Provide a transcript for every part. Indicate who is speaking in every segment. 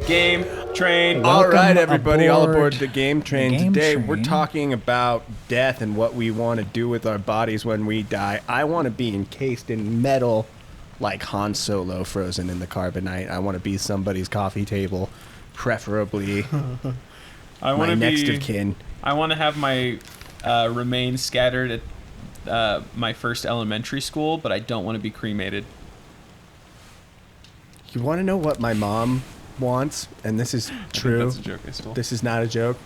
Speaker 1: Game train.
Speaker 2: All right,
Speaker 3: Welcome
Speaker 2: everybody, all aboard
Speaker 3: aboard
Speaker 2: the game train.
Speaker 3: the game
Speaker 2: Today,
Speaker 3: train.
Speaker 2: we're talking about death and what we want to do with our bodies when we die. I want to be encased in metal like Han Solo frozen in the carbonite. I want to be somebody's coffee table, preferably
Speaker 1: I
Speaker 2: my
Speaker 1: want to
Speaker 2: next
Speaker 1: be.
Speaker 2: of kin.
Speaker 1: I want to have my remains scattered at my first elementary school, but I don't want to be cremated.
Speaker 2: You want to know what my mom wants? And this is true.
Speaker 1: That's a joke I stole.
Speaker 2: This is not a joke.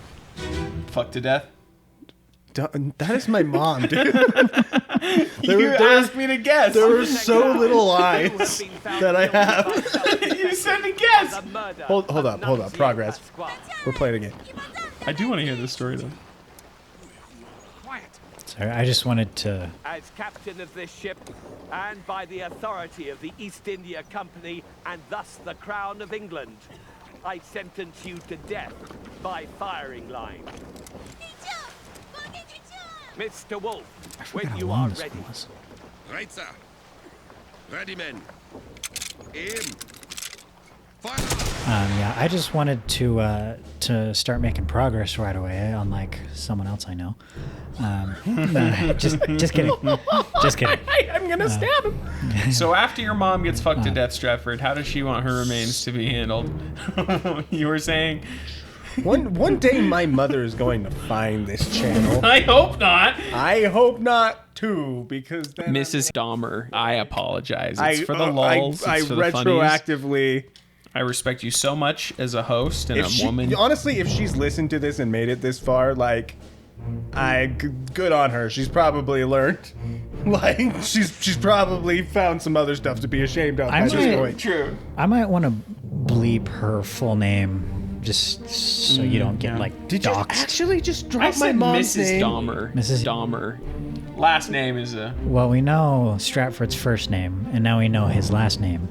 Speaker 1: Fuck to death.
Speaker 2: That is my mom, dude.
Speaker 1: You asked me to guess.
Speaker 2: There were so little lines that I have.
Speaker 1: You said to guess.
Speaker 2: Hold up. Progress. We're playing again.
Speaker 1: I do want to hear this story though.
Speaker 3: Sorry, I just wanted to.
Speaker 4: As captain of this ship, and by the authority of the East India Company, and thus the Crown of England, I sentence you to death by firing line. Mr. Wolf, when
Speaker 3: How
Speaker 4: you
Speaker 3: long
Speaker 4: are
Speaker 3: this
Speaker 4: ready.
Speaker 3: was.
Speaker 5: Right, sir. Ready, men. Aim. Fire!
Speaker 3: Yeah, I just wanted to start making progress right away, unlike someone else I know. No, just kidding. Just kidding.
Speaker 1: I'm gonna stab him. So after your mom gets fucked to death, Stratford, how does she want her remains to be handled? You were saying.
Speaker 2: One day my mother is going to find this channel.
Speaker 1: I hope not.
Speaker 2: I hope not too, because then
Speaker 1: Mrs. Dahmer, I apologize.
Speaker 2: I,
Speaker 1: It's for the lulz.
Speaker 2: I
Speaker 1: It's for the funnies.
Speaker 2: retroactively.
Speaker 1: I respect you so much as a host and a woman.
Speaker 2: Honestly, if she's listened to this and made it this far, like, good on her. She's probably learned. Like, she's probably found some other stuff to be ashamed of at this point.
Speaker 1: True.
Speaker 3: I might want to bleep her full name just so you don't get
Speaker 2: Did you
Speaker 3: doxxed.
Speaker 2: actually just
Speaker 1: I
Speaker 2: drop my
Speaker 1: said
Speaker 2: mom's
Speaker 1: Mrs.
Speaker 2: name?
Speaker 1: Dahmer.
Speaker 3: Mrs.
Speaker 1: Dahmer. Last name is a.
Speaker 3: Well, we know Stratford's first name, and now we know his last name.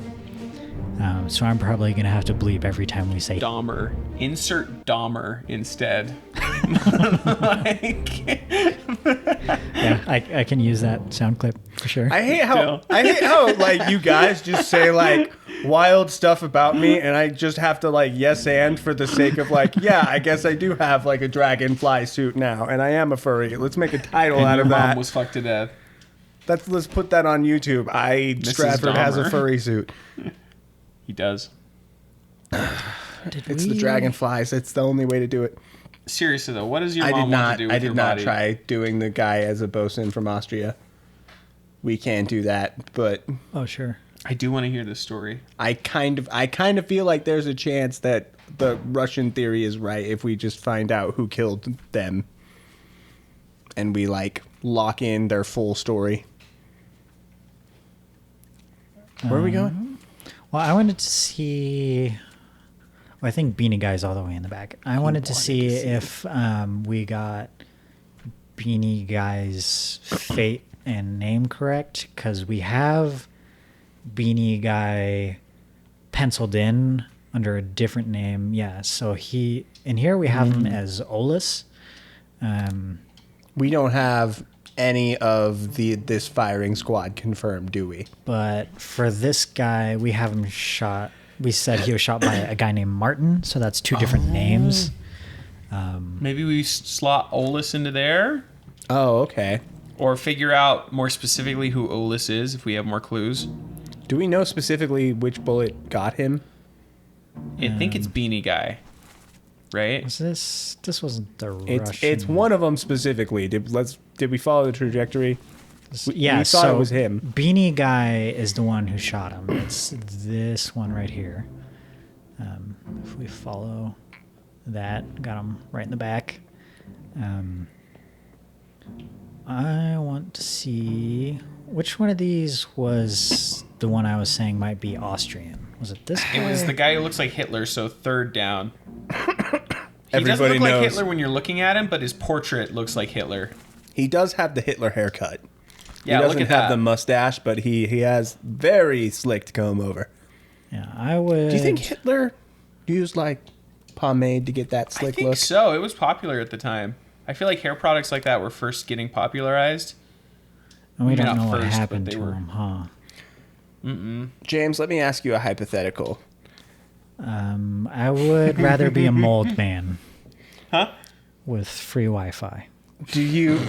Speaker 3: So I'm probably gonna have to bleep every time we say
Speaker 1: Dahmer. Insert Dahmer instead.
Speaker 3: Yeah, I can use that sound clip for sure.
Speaker 2: I hate how like you guys just say like wild stuff about me, and I just have to like yes and for the sake of like, yeah, I guess I do have like a dragonfly suit now, and I am a furry. Let's make a title
Speaker 1: And
Speaker 2: out
Speaker 1: your
Speaker 2: of
Speaker 1: mom
Speaker 2: that.
Speaker 1: was fucked to death.
Speaker 2: Let's put that on YouTube. Stratford has a
Speaker 1: Dahmer.
Speaker 2: furry suit.
Speaker 1: He does.
Speaker 2: It's the dragonflies. It's the only way to do it.
Speaker 1: Seriously though, what does your
Speaker 2: I
Speaker 1: mom
Speaker 2: did
Speaker 1: want
Speaker 2: not.
Speaker 1: to do with
Speaker 2: I did
Speaker 1: your
Speaker 2: not
Speaker 1: body?
Speaker 2: try doing the guy as a bosun from Austria. We can't do that, but
Speaker 3: Oh, sure.
Speaker 1: I do want to hear this story.
Speaker 2: I kind of feel like there's a chance that the Russian theory is right if we just find out who killed them and we like lock in their full story. Where are we going?
Speaker 3: Well, I wanted to see. Well, I think Beanie Guy's all the way in the back. I wanted to see if we got Beanie Guy's fate and name correct, because we have Beanie Guy penciled in under a different name. Yeah, so in here we have him as Olus.
Speaker 2: We don't have any of this firing squad confirmed, do we?
Speaker 3: But for this guy, we have him shot. We said he was shot by a guy named Martin, so that's two different names.
Speaker 1: Maybe we slot Olus into there,
Speaker 2: Oh, okay.
Speaker 1: or figure out more specifically who Olus is if we have more clues.
Speaker 2: Do we know specifically which bullet got him?
Speaker 1: I think it's Beanie Guy, right?
Speaker 3: Was this wasn't the
Speaker 2: It's
Speaker 3: Russian.
Speaker 2: one of them specifically. Did we follow the trajectory?
Speaker 3: Yeah,
Speaker 2: we thought
Speaker 3: so
Speaker 2: it was him.
Speaker 3: Beanie Guy is the one who shot him. It's this one right here. If we follow that, got him right in the back. I want to see which one of these was the one I was saying might be Austrian. Was it this guy?
Speaker 1: It was the guy who looks like Hitler, so third down. He doesn't
Speaker 2: Everybody
Speaker 1: look like
Speaker 2: knows.
Speaker 1: Hitler when you're looking at him, but his portrait looks like Hitler.
Speaker 2: He does have the Hitler haircut.
Speaker 1: Yeah,
Speaker 2: he doesn't
Speaker 1: look at
Speaker 2: have
Speaker 1: that.
Speaker 2: the mustache, but he has very slicked comb over.
Speaker 3: Yeah, I would.
Speaker 2: Do you think Hitler used like pomade to get that
Speaker 1: I
Speaker 2: slick
Speaker 1: think
Speaker 2: look?
Speaker 1: so. It was popular at the time. I feel like hair products like that were first getting popularized.
Speaker 3: And we
Speaker 1: Maybe
Speaker 3: don't
Speaker 1: not
Speaker 3: know what
Speaker 1: first, but
Speaker 3: happened
Speaker 1: they
Speaker 3: to
Speaker 1: were.
Speaker 3: him, huh?
Speaker 2: James, let me ask you a hypothetical.
Speaker 3: I would rather be a mold man.
Speaker 1: Huh?
Speaker 3: With free Wi-Fi.
Speaker 2: Do you?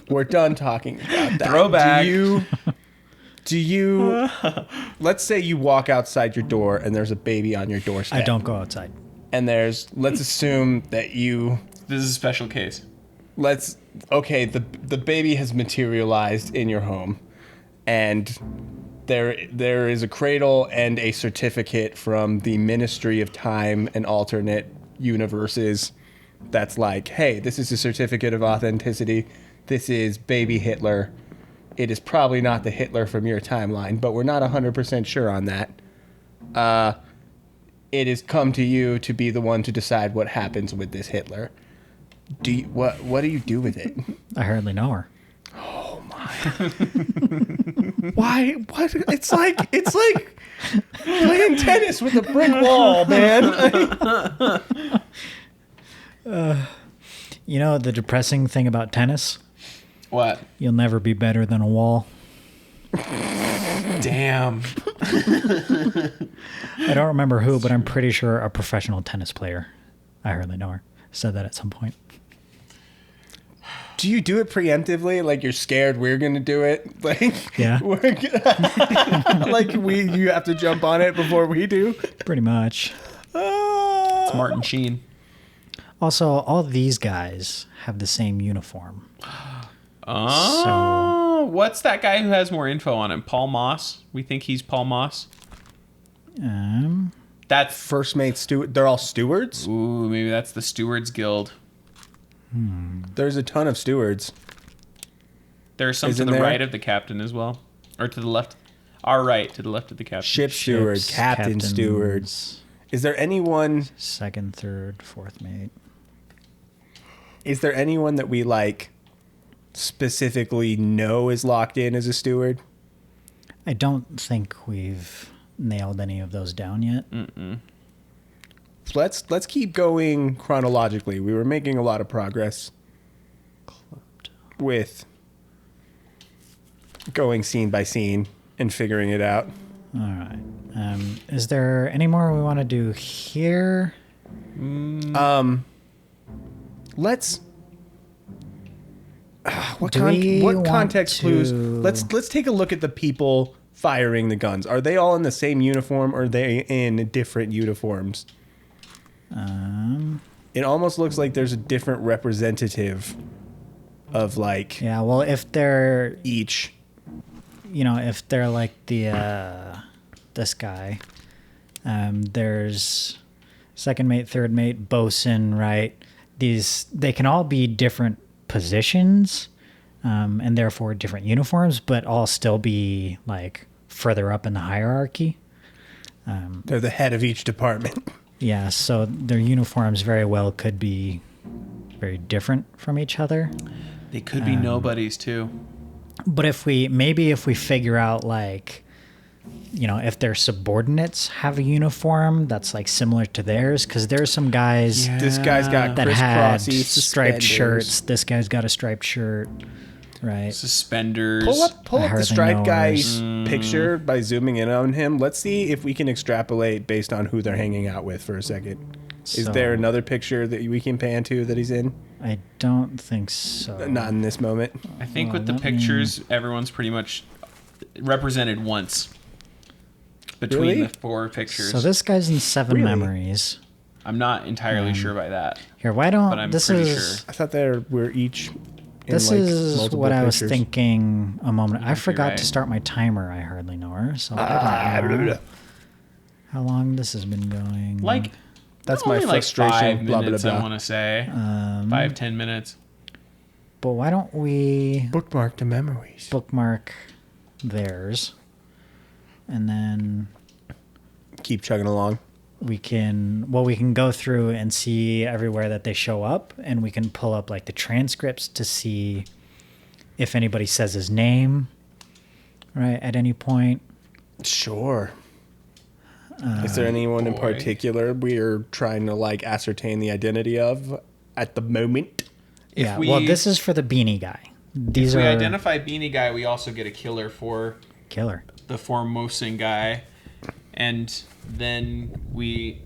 Speaker 2: We're done talking about that.
Speaker 1: Throwback.
Speaker 2: Do you? Let's say you walk outside your door and there's a baby on your doorstep.
Speaker 3: I don't go outside.
Speaker 2: And let's assume that you.
Speaker 1: This is a special case.
Speaker 2: The baby has materialized in your home, and there is a cradle and a certificate from the Ministry of Time and Alternate Universes that's like, hey, this is a certificate of authenticity. This is baby Hitler. It is probably not the Hitler from your timeline, but we're not 100% sure on that. It has come to you to be the one to decide what happens with this Hitler. What do you do with it?
Speaker 3: I hardly know her.
Speaker 2: Oh my! Why? What? It's like playing tennis with a brick wall, man.
Speaker 3: You know the depressing thing about tennis?
Speaker 1: What?
Speaker 3: You'll never be better than a wall.
Speaker 1: Damn.
Speaker 3: I don't remember who, but I'm pretty sure a professional tennis player, I hardly know her, said that at some point.
Speaker 2: Do you do it preemptively? Like you're scared we're gonna do it? Like
Speaker 3: Yeah.
Speaker 2: You have to jump on it before we do?
Speaker 3: Pretty much.
Speaker 1: It's Martin Sheen.
Speaker 3: Also, all these guys have the same uniform.
Speaker 1: Oh, what's that guy who has more info on him? Paul Moss? We think he's Paul Moss? That's...
Speaker 2: First mate steward. They're all stewards?
Speaker 1: Ooh, maybe that's the Stewards Guild.
Speaker 2: There's a ton of stewards.
Speaker 1: There's some to the right of the captain as well. Or to the left. Our right, to the left of the captain.
Speaker 2: Ship steward,
Speaker 3: Ships,
Speaker 2: captain
Speaker 3: captains,
Speaker 2: stewards. Is there anyone...
Speaker 3: Second, third, fourth mate.
Speaker 2: Is there anyone that we specifically know is locked in as a steward?
Speaker 3: I don't think we've nailed any of those down yet.
Speaker 1: Mm-mm.
Speaker 2: Let's keep going chronologically. We were making a lot of progress with going scene by scene and figuring it out.
Speaker 3: All right. Is there any more we want to do here?
Speaker 2: Let's. What
Speaker 3: Do we
Speaker 2: context
Speaker 3: want
Speaker 2: clues?
Speaker 3: to-
Speaker 2: Let's take a look at the people firing the guns. Are they all in the same uniform, or are they in different uniforms? It almost looks like there's a different representative of
Speaker 3: Yeah, well, if they're,
Speaker 2: each.
Speaker 3: if they're like this guy, there's second mate, third mate, bosun, right? They can all be different positions, and therefore different uniforms, but all still be further up in the hierarchy.
Speaker 2: They're the head of each department.
Speaker 3: Yeah, so their uniforms very well could be very different from each other.
Speaker 1: They could be nobodies too.
Speaker 3: But if we figure out if their subordinates have a uniform that's similar to theirs, because there's some guys
Speaker 2: This guy's got
Speaker 3: that had
Speaker 2: crisscrossy
Speaker 3: striped
Speaker 2: suspenders.
Speaker 3: shirts. This guy's got a striped shirt, right?
Speaker 1: Suspenders.
Speaker 2: Pull up
Speaker 3: hardly
Speaker 2: the stripe
Speaker 3: know
Speaker 2: guy's
Speaker 3: ours.
Speaker 2: picture by zooming in on him. Let's see if we can extrapolate based on who they're hanging out with for a second. Is
Speaker 3: So-
Speaker 2: there another picture that we can pan to that he's in?
Speaker 3: I don't think so.
Speaker 2: Not in this moment.
Speaker 1: I think
Speaker 3: Well,
Speaker 1: with the
Speaker 3: let me-
Speaker 1: pictures, everyone's pretty much represented once between
Speaker 2: Really?
Speaker 1: the four pictures.
Speaker 3: So this guy's in Seven
Speaker 2: Really?
Speaker 3: Memories.
Speaker 1: I'm not entirely sure by that,
Speaker 3: Here, why don't
Speaker 1: but I'm
Speaker 3: this
Speaker 1: pretty
Speaker 3: is
Speaker 1: sure.
Speaker 2: I thought they were each. In
Speaker 3: this is
Speaker 2: multiple
Speaker 3: what I was
Speaker 2: pictures.
Speaker 3: thinking a moment. I
Speaker 1: might be
Speaker 3: forgot
Speaker 1: right.
Speaker 3: to start my timer. I hardly know her, so I don't know how long this has been going.
Speaker 2: That's
Speaker 1: only
Speaker 2: my frustration.
Speaker 1: 5
Speaker 2: blah, blah,
Speaker 1: minutes,
Speaker 2: blah.
Speaker 1: I want to say. 5-10 minutes.
Speaker 3: But why don't we
Speaker 2: Bookmark the memories.
Speaker 3: bookmark theirs, and then
Speaker 2: Keep chugging along.
Speaker 3: we can go through and see everywhere that they show up, and we can pull up the transcripts to see if anybody says his name right at any point.
Speaker 2: Sure. Is there anyone in
Speaker 1: boy.
Speaker 2: particular we're trying to ascertain the identity of at the moment?
Speaker 3: Yeah, well, this is for the beanie guy. These
Speaker 1: If we
Speaker 3: are
Speaker 1: identify Beanie Guy, we also get a killer for
Speaker 3: killer.
Speaker 1: the Formosan guy. And then we...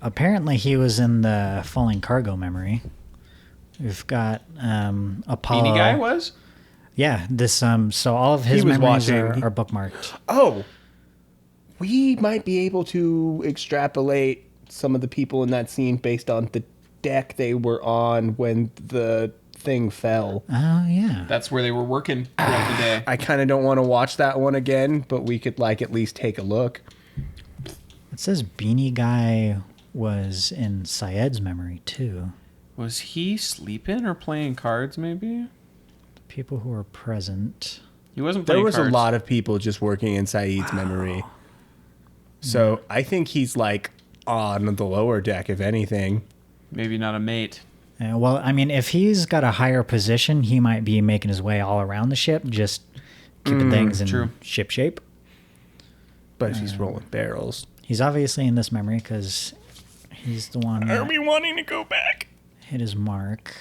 Speaker 3: Apparently, he was in the falling cargo memory. We've got Apollo.
Speaker 1: Beanie Guy was?
Speaker 3: Yeah, this so all of his
Speaker 2: He was
Speaker 3: memories
Speaker 2: watching-
Speaker 3: are bookmarked.
Speaker 2: Oh, we might be able to extrapolate some of the people in that scene based on the deck they were on when the thing fell.
Speaker 3: Oh yeah.
Speaker 1: That's where they were working throughout the day.
Speaker 2: I kind of don't want to watch that one again, but we could like at least take a look.
Speaker 3: It says Beanie Guy was in Syed's memory too.
Speaker 1: Was he sleeping or playing cards, maybe?
Speaker 3: People who were present.
Speaker 1: He wasn't
Speaker 2: There
Speaker 1: playing
Speaker 2: was
Speaker 1: cards.
Speaker 2: a lot of people just working in Saeed's memory. So I think he's like on the lower deck, if anything.
Speaker 1: Maybe not a mate.
Speaker 3: Well, I mean, if he's got a higher position, he might be making his way all around the ship, just keeping things in
Speaker 1: true.
Speaker 3: ship shape.
Speaker 2: But if he's rolling barrels.
Speaker 3: He's obviously in this memory because he's the one that
Speaker 2: we wanting to go back?
Speaker 3: hit his mark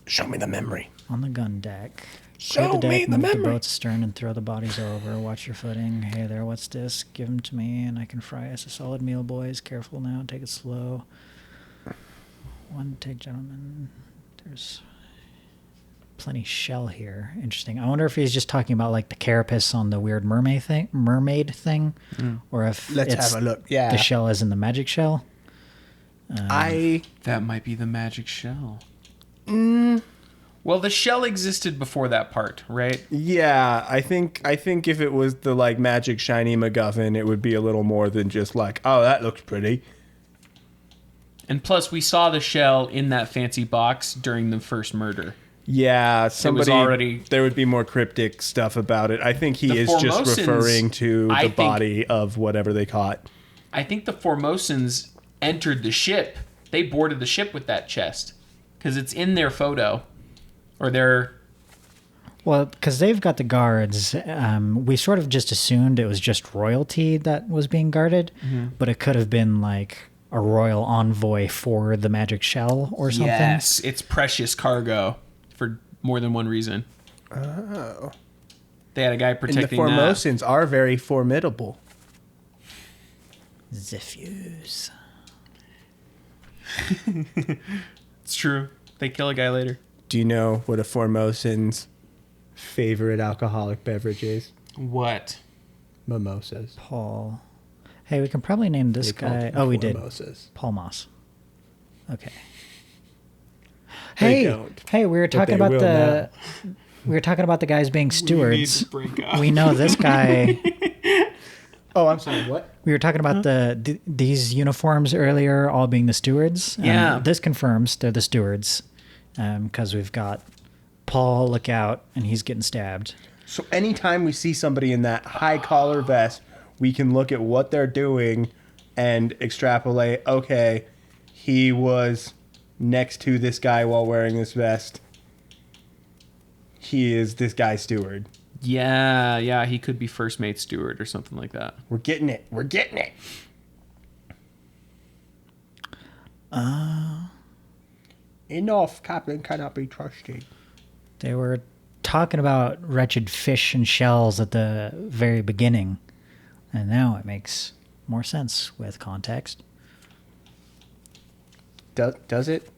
Speaker 2: Show me the memory.
Speaker 3: on the gun deck.
Speaker 2: Show
Speaker 3: Clear the
Speaker 2: me
Speaker 3: deck,
Speaker 2: the
Speaker 3: move the
Speaker 2: memory.
Speaker 3: boat's stern, and throw the bodies over. Watch your footing. Hey there, what's this? Give them to me, and I can fry us a solid meal, boys. Careful now, take it slow. One take, gentlemen. There's plenty shell here. Interesting. I wonder if he's just talking about like the carapace on the weird mermaid thing, or if
Speaker 2: Let's
Speaker 3: it's
Speaker 2: have a look. Yeah.
Speaker 3: the shell as in the magic shell.
Speaker 1: That might be the magic shell. Well, the shell existed before that part, right?
Speaker 2: Yeah, I think if it was the like magic shiny MacGuffin, it would be a little more than just like, oh, that looks pretty.
Speaker 1: And plus, we saw the shell in that fancy box during the first murder.
Speaker 2: Yeah, somebody
Speaker 1: already-
Speaker 2: there would be more cryptic stuff about it. I think he
Speaker 1: The
Speaker 2: is just
Speaker 1: Formosans,
Speaker 2: referring to
Speaker 1: I
Speaker 2: the
Speaker 1: think-
Speaker 2: body of whatever they caught.
Speaker 1: I think the Formosans entered the ship. They boarded the ship with that chest. Because it's in their photo. Or their...
Speaker 3: Well, because they've got the guards, we sort of just assumed it was just royalty that was being guarded, but it could have been like a royal envoy for the magic shell or something.
Speaker 1: Yes, it's precious cargo for more than one reason.
Speaker 2: Oh.
Speaker 1: They had a guy
Speaker 2: And the
Speaker 1: protecting that.
Speaker 2: Formosans are very formidable.
Speaker 3: Zephyrs.
Speaker 1: It's true. They kill a guy later.
Speaker 2: Do you know what a Formosan's favorite alcoholic beverage is?
Speaker 1: What?
Speaker 2: Mimosas.
Speaker 3: Paul. Hey, we can probably name this
Speaker 2: They call
Speaker 3: guy.
Speaker 2: them
Speaker 3: Oh, we did.
Speaker 2: Mimosas.
Speaker 3: Paul Moss. Okay.
Speaker 2: They
Speaker 3: Hey,
Speaker 2: don't,
Speaker 3: hey, we were talking
Speaker 2: they
Speaker 3: about
Speaker 2: will
Speaker 3: the we were talking about the guys being stewards.
Speaker 1: break up.
Speaker 3: We know this guy.
Speaker 2: Oh, I'm sorry. What?
Speaker 3: We were talking about these uniforms earlier, all being the stewards.
Speaker 1: Yeah.
Speaker 3: This confirms they're the stewards, because we've got Paul, look out, and he's getting stabbed.
Speaker 2: So anytime we see somebody in that high collar vest, we can look at what they're doing and extrapolate, okay, he was next to this guy while wearing this vest. He is this guy's steward.
Speaker 1: Yeah, he could be first mate steward or something like that.
Speaker 2: We're getting it. We're getting it. Enough, Captain cannot be trusted.
Speaker 3: They were talking about wretched fish and shells at the very beginning, and now it makes more sense with context.
Speaker 2: Does it?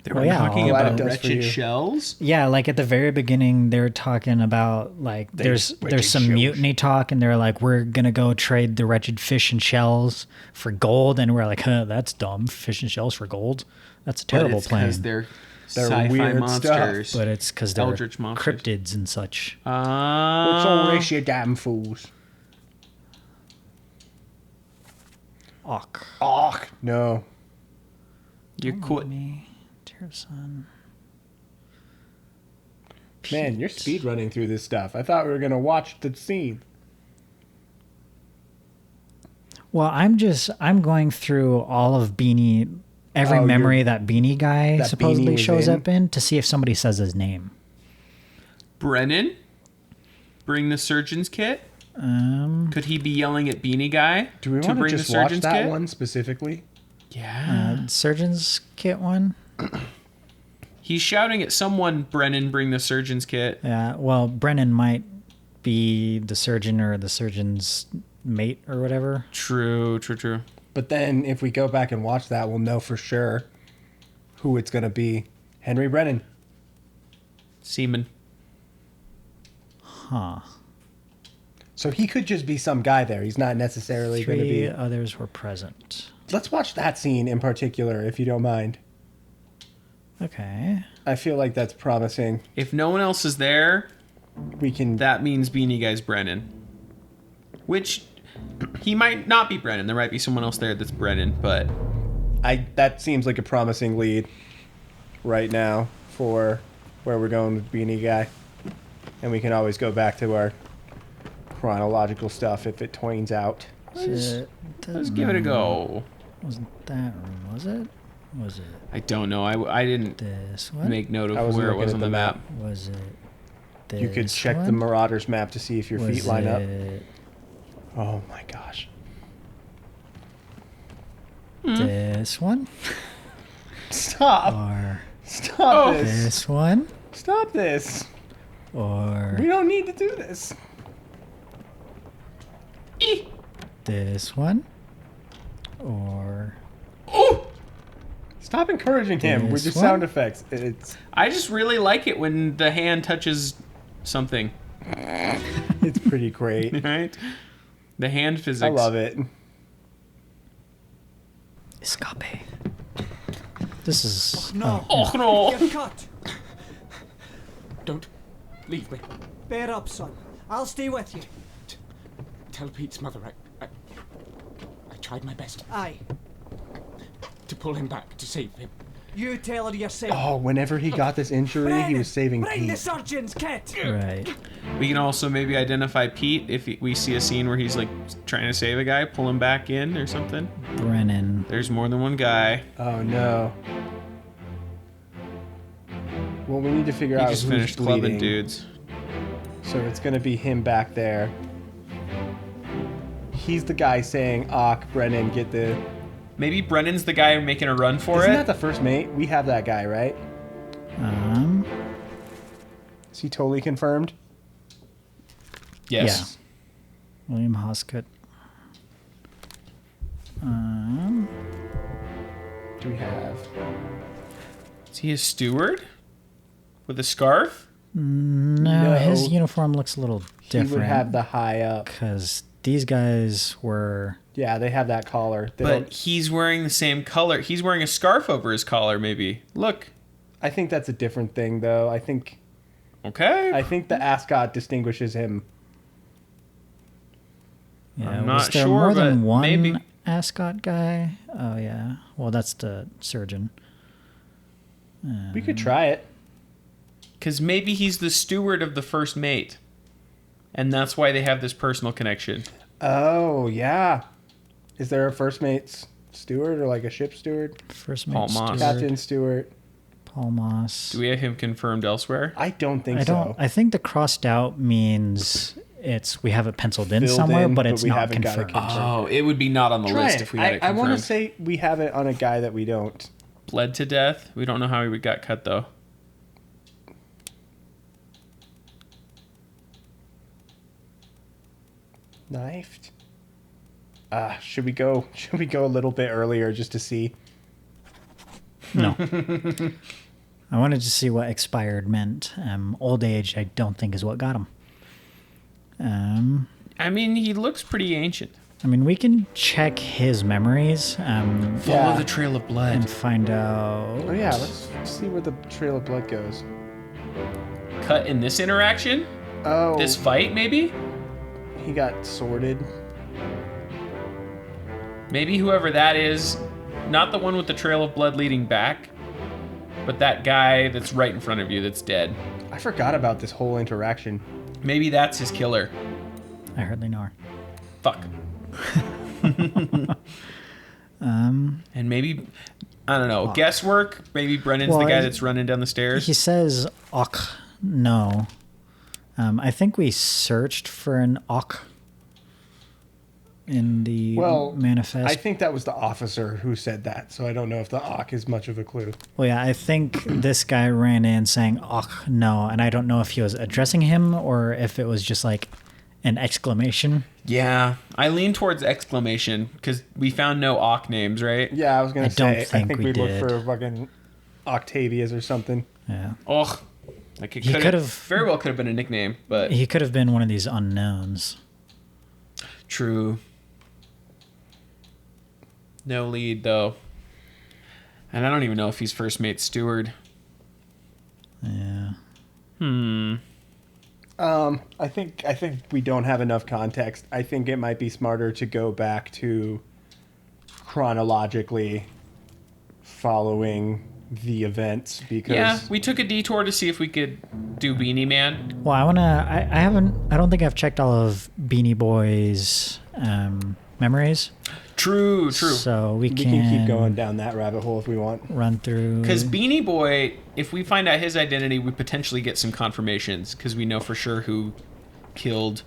Speaker 1: They
Speaker 3: Well,
Speaker 1: were
Speaker 3: yeah,
Speaker 1: talking
Speaker 3: I'll-
Speaker 2: Glad it
Speaker 1: about
Speaker 2: does for
Speaker 1: wretched
Speaker 2: you.
Speaker 1: shells.
Speaker 3: Yeah, like at the very beginning, they're talking about like there's
Speaker 2: wretched
Speaker 3: some
Speaker 2: shells.
Speaker 3: mutiny talk, and they're like, we're gonna go trade the wretched fish and shells for gold, and we're like, huh, that's dumb. Fish and shells for gold? That's a terrible plan.
Speaker 1: Because they're
Speaker 2: They're
Speaker 1: sci-fi
Speaker 2: weird
Speaker 1: monsters.
Speaker 3: But it's because they're
Speaker 1: Eldritch monsters.
Speaker 3: cryptids and such.
Speaker 2: What's all this, you damn fools?
Speaker 3: Awk.
Speaker 2: Oh, no.
Speaker 1: You're quit.
Speaker 3: Me, tear of sun.
Speaker 2: Man, you're speed running through this stuff. I thought we were going to watch the scene.
Speaker 3: Well, I'm going through all of Beanie, every
Speaker 2: Oh,
Speaker 3: memory that Beanie guy
Speaker 2: that
Speaker 3: supposedly
Speaker 2: Beanie was
Speaker 3: shows
Speaker 2: in?
Speaker 3: up in to see if somebody says his name.
Speaker 1: Brennan, bring the surgeon's kit. Could he be yelling at Beanie Guy
Speaker 2: Do we
Speaker 1: to
Speaker 2: want to
Speaker 1: bring the
Speaker 2: just watch
Speaker 1: surgeon's
Speaker 2: that
Speaker 1: kit?
Speaker 2: one specifically?
Speaker 1: Yeah.
Speaker 3: Surgeon's kit one.
Speaker 1: He's shouting at someone, Brennan, bring the surgeon's kit.
Speaker 3: Yeah, well, Brennan might be the surgeon or the surgeon's mate or whatever.
Speaker 1: True.
Speaker 2: But then if we go back and watch that, we'll know for sure who it's going to be. Henry Brennan.
Speaker 1: Seaman.
Speaker 3: Huh.
Speaker 2: So he could just be some guy there. He's not necessarily going to
Speaker 3: Three
Speaker 2: be...
Speaker 3: others were present.
Speaker 2: Let's watch that scene in particular, if you don't mind.
Speaker 3: Okay.
Speaker 2: I feel like that's promising.
Speaker 1: If no one else is there,
Speaker 2: We can...
Speaker 1: that means Beanie Guy's Brennan. Which, he might not be Brennan. There might be someone else there that's Brennan, but...
Speaker 2: That seems like a promising lead right now for where we're going with Beanie Guy. And we can always go back to our chronological stuff if it twains out.
Speaker 1: Let's give it a go.
Speaker 3: Wasn't that room, was it? Was it
Speaker 1: I don't know. I didn't
Speaker 3: this one?
Speaker 1: make note
Speaker 2: I
Speaker 1: of
Speaker 2: wasn't
Speaker 1: where it
Speaker 2: looking
Speaker 1: was
Speaker 2: at
Speaker 1: on
Speaker 2: the
Speaker 1: the map.
Speaker 3: Was it this
Speaker 2: You could check
Speaker 3: one?
Speaker 2: the Marauders map to see if your feet
Speaker 3: Was
Speaker 2: line up.
Speaker 3: it
Speaker 2: Oh my gosh.
Speaker 3: this one?
Speaker 2: Stop.
Speaker 3: Or
Speaker 2: Stop this.
Speaker 3: this one?
Speaker 2: Stop this.
Speaker 3: Or
Speaker 2: We don't need to do this.
Speaker 3: this one? Or
Speaker 2: Stop encouraging him with your
Speaker 3: This
Speaker 2: sound
Speaker 3: one?
Speaker 2: effects. It's
Speaker 1: I just really like it when the hand touches something,
Speaker 2: it's pretty great.
Speaker 1: right? The hand physics.
Speaker 2: I love it.
Speaker 3: escape. This is
Speaker 1: Oh no!
Speaker 6: You're cut.
Speaker 7: Don't leave me.
Speaker 6: Bear up, son. I'll stay with you.
Speaker 7: Tell Pete's mother I tried my best
Speaker 6: Aye.
Speaker 7: to pull him back, to save him.
Speaker 6: You tell her yourself.
Speaker 2: Oh, whenever he got this injury, he
Speaker 6: Brennan,
Speaker 2: was saving
Speaker 6: bring the
Speaker 2: Pete.
Speaker 6: surgeon's kit.
Speaker 3: right.
Speaker 1: We can also maybe identify Pete if we see a scene where he's like trying to save a guy, pull him back in or something.
Speaker 3: Brennan.
Speaker 1: There's more than one guy.
Speaker 2: Oh no. Well, we need to figure
Speaker 1: He
Speaker 2: out
Speaker 1: just
Speaker 2: who's
Speaker 1: finished
Speaker 2: bleeding.
Speaker 1: clubbing dudes.
Speaker 2: So it's gonna be him back there. He's the guy saying, "Ock, Brennan, get the."
Speaker 1: Maybe Brennan's the guy making a run for
Speaker 2: Isn't
Speaker 1: it.
Speaker 2: that the first mate? We have that guy, right? Is he totally confirmed?
Speaker 1: Yes.
Speaker 3: William Hoskett.
Speaker 2: Do we have?
Speaker 1: Is he a steward with a scarf?
Speaker 3: No,
Speaker 2: No.
Speaker 3: his uniform looks a little
Speaker 2: He would
Speaker 3: different.
Speaker 2: have the high up.
Speaker 3: Because these guys were.
Speaker 2: Yeah, they have that collar. They
Speaker 1: But
Speaker 2: don't-
Speaker 1: he's wearing the same color. He's wearing a scarf over his collar, maybe. Look.
Speaker 2: I think that's a different thing, though. I think
Speaker 1: Okay.
Speaker 2: the ascot distinguishes him.
Speaker 3: Yeah,
Speaker 1: I'm
Speaker 3: was
Speaker 1: not
Speaker 3: there
Speaker 1: sure,
Speaker 3: more
Speaker 1: but
Speaker 3: than one
Speaker 1: maybe.
Speaker 3: ascot guy? Oh yeah. Well, that's the surgeon.
Speaker 2: We could try it.
Speaker 1: Because maybe he's the steward of the first mate. And that's why they have this personal connection.
Speaker 2: Oh yeah. Is there a first mate's steward or like a ship steward?
Speaker 3: First
Speaker 1: Paul
Speaker 3: mate
Speaker 1: Moss.
Speaker 3: steward,
Speaker 2: Captain Stewart.
Speaker 3: Paul Moss.
Speaker 1: Do we have him confirmed elsewhere?
Speaker 2: I don't think
Speaker 3: I don't.
Speaker 2: so.
Speaker 3: I think the crossed out means we have it penciled in
Speaker 2: Filled
Speaker 3: somewhere,
Speaker 2: in,
Speaker 3: but
Speaker 2: but
Speaker 3: it's
Speaker 2: we
Speaker 3: not
Speaker 2: haven't got it
Speaker 3: confirmed.
Speaker 2: confirmed.
Speaker 1: Oh, it would be not on the
Speaker 2: Try
Speaker 1: list
Speaker 2: it.
Speaker 1: if we had it
Speaker 2: I
Speaker 1: confirmed.
Speaker 2: want to say we have it on a guy that we don't.
Speaker 1: Bled to death. We don't know how he got cut, though.
Speaker 2: Knifed. Should we go a little bit earlier just to see?
Speaker 3: No. I wanted to see what expired meant. Old age, I don't think, is what got him.
Speaker 1: I mean, he looks pretty ancient.
Speaker 3: I mean, we can check his memories
Speaker 1: Follow
Speaker 2: Yeah.
Speaker 1: the trail of blood.
Speaker 3: and find out.
Speaker 2: Oh yeah, let's see where the trail of blood goes.
Speaker 1: Cut in this interaction?
Speaker 2: Oh,
Speaker 1: This fight, maybe?
Speaker 2: he got sorted.
Speaker 1: Maybe whoever that is, not the one with the trail of blood leading back, but that guy that's right in front of you that's dead.
Speaker 2: I forgot about this whole interaction.
Speaker 1: Maybe that's his killer.
Speaker 3: I hardly know her.
Speaker 1: Fuck. And maybe, I don't know, guesswork? Maybe Brennan's
Speaker 3: Well,
Speaker 1: the guy that's running down the stairs?
Speaker 3: He says "ok." No. I think we searched for an "ok" in the manifest.
Speaker 2: I think that was the officer who said that, so I don't know if the Ock is much of a clue.
Speaker 3: Well, yeah, I think this guy ran in saying "ok, no," and I don't know if he was addressing him or if it was just like An exclamation.
Speaker 1: Yeah, I lean towards exclamation because we found no Ock names, right?
Speaker 2: Yeah, I was gonna
Speaker 3: I don't
Speaker 2: say. I
Speaker 3: think
Speaker 2: think
Speaker 3: we
Speaker 2: we'd look
Speaker 3: did.
Speaker 2: for fucking Octavius or something.
Speaker 3: Yeah.
Speaker 1: Ugh. Like it
Speaker 3: He
Speaker 1: could
Speaker 3: could've-
Speaker 1: have very well could have been a nickname, but
Speaker 3: He could have been one of these unknowns.
Speaker 1: true. No lead though. And I don't even know if he's first mate steward.
Speaker 3: Yeah.
Speaker 2: I think we don't have enough context. I think it might be smarter to go back to chronologically following the events because
Speaker 1: Yeah, we took a detour to see if we could do Beanie Man.
Speaker 3: Well, I don't think I've checked all of Beanie Boy's memories.
Speaker 1: True.
Speaker 3: So we
Speaker 2: we
Speaker 3: can,
Speaker 2: can keep going down that rabbit hole if we want.
Speaker 3: run through.
Speaker 1: Because Beanie Boy, if we find out his identity, we potentially get some confirmations because we know for sure who killed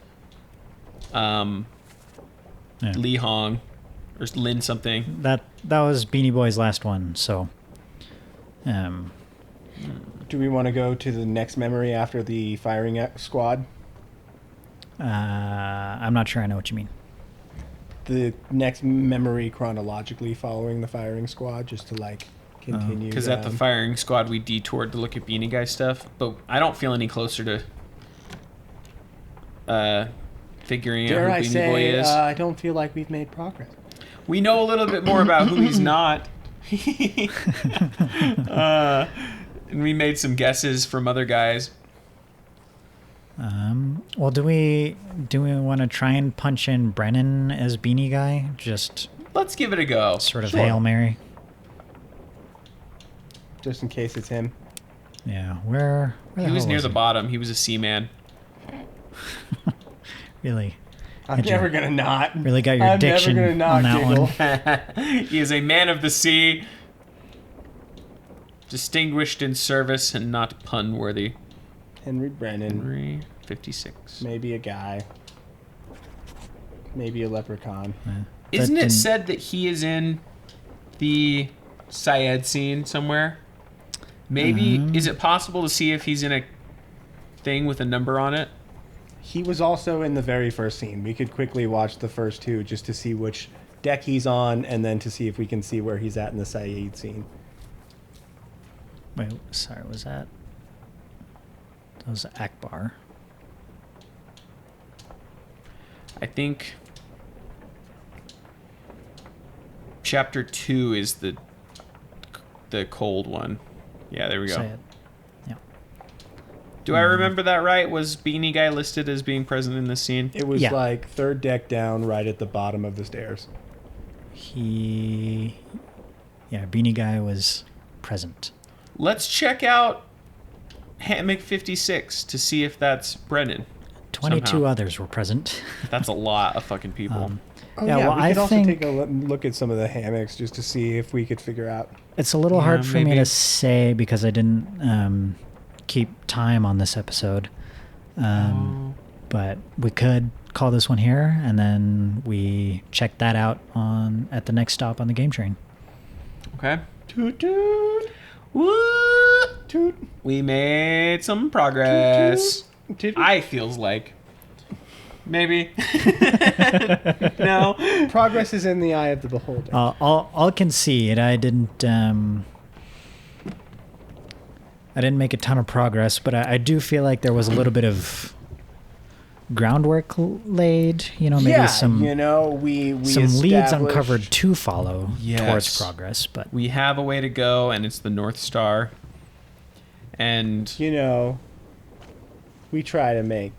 Speaker 1: Li Hong or Lin something.
Speaker 3: that was Beanie Boy's last one. So,
Speaker 2: Do we want to go to the next memory after the firing squad?
Speaker 3: I'm not sure I know what you mean.
Speaker 2: The next memory chronologically following the firing squad, just to like continue.
Speaker 1: Because at the firing squad, we detoured to look at Beanie Guy stuff, but I don't feel any closer to figuring out
Speaker 2: Dare
Speaker 1: who
Speaker 2: I
Speaker 1: Beanie
Speaker 2: say,
Speaker 1: Boy is.
Speaker 2: I don't feel like we've made progress.
Speaker 1: We know a little bit more about who he's not. And we made some guesses from other guys.
Speaker 3: Well, do we want to try and punch in Brennan as Beanie Guy? Just
Speaker 1: Let's give it a go.
Speaker 3: sort of
Speaker 2: Sure.
Speaker 3: Hail Mary.
Speaker 2: Just in case it's him.
Speaker 3: Yeah, where the
Speaker 1: He was
Speaker 3: hell
Speaker 1: near
Speaker 3: was
Speaker 1: the
Speaker 3: he?
Speaker 1: bottom. He was a seaman.
Speaker 3: Really,
Speaker 2: I'm
Speaker 3: Did you-
Speaker 2: never gonna not.
Speaker 3: really got your
Speaker 2: I'm
Speaker 3: diction
Speaker 2: never gonna
Speaker 3: on
Speaker 2: not
Speaker 3: that
Speaker 2: giggle.
Speaker 3: one.
Speaker 1: He is a man of the sea, distinguished in service and not pun worthy.
Speaker 2: Henry Brennan,
Speaker 1: Henry 56.
Speaker 2: maybe a guy, maybe a leprechaun.
Speaker 1: Isn't
Speaker 3: That
Speaker 1: it
Speaker 3: didn't-
Speaker 1: said that he is in the Syed scene somewhere? Maybe. Is it possible to see if he's in a thing with a number on it?
Speaker 2: He was also in the very first scene. We could quickly watch the first two just to see which deck he's on, and then to see if we can see where he's at in the Saeed scene.
Speaker 3: Wait, sorry, was that was Akbar?
Speaker 1: I think chapter 2 is the cold one. Yeah, there we go.
Speaker 3: Say it. Yeah.
Speaker 1: Do I remember that right? Was Beanie Guy listed as being present in this scene?
Speaker 2: It was
Speaker 3: Yeah.
Speaker 2: like third deck down, right at the bottom of the stairs.
Speaker 3: Beanie Guy was present.
Speaker 1: Let's check out Hammock 56 to see if that's Brennan.
Speaker 3: 22
Speaker 1: Somehow.
Speaker 3: others were present.
Speaker 1: That's a lot of fucking people.
Speaker 2: Oh,
Speaker 3: Yeah, well,
Speaker 2: we
Speaker 3: I
Speaker 2: could also
Speaker 3: think-
Speaker 2: take a look at some of the hammocks just to see if we could figure out.
Speaker 3: It's a little
Speaker 1: Yeah,
Speaker 3: hard for me
Speaker 1: maybe.
Speaker 3: to say because I didn't keep time on this episode. But we could call this one here, and then we check that out at the next stop on the game train.
Speaker 1: Okay.
Speaker 2: Toot toot
Speaker 1: Woo!
Speaker 2: toot.
Speaker 1: We made some progress.
Speaker 2: Toot, toot.
Speaker 1: I feels like. Maybe. No.
Speaker 2: Progress is in the eye of the beholder.
Speaker 3: I'll concede I didn't make a ton of progress, but I do feel like there was a little bit of groundwork laid. You know, maybe
Speaker 2: yeah,
Speaker 3: some
Speaker 2: we
Speaker 3: leads
Speaker 2: established-
Speaker 3: uncovered to follow
Speaker 1: Yes.
Speaker 3: towards progress. But
Speaker 1: We have a way to go, and it's the North Star. And
Speaker 2: We try to make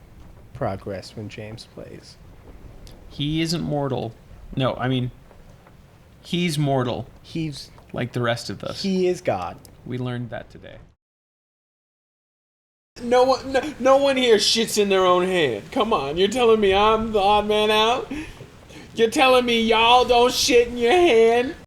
Speaker 2: progress when James plays.
Speaker 1: he isn't mortal. No, I mean, he's mortal,
Speaker 2: He's
Speaker 1: like the rest of us.
Speaker 2: he is God.
Speaker 1: We learned that today. No one here shits in their own hand. Come on, you're telling me I'm the odd man out? You're telling me y'all don't shit in your hand?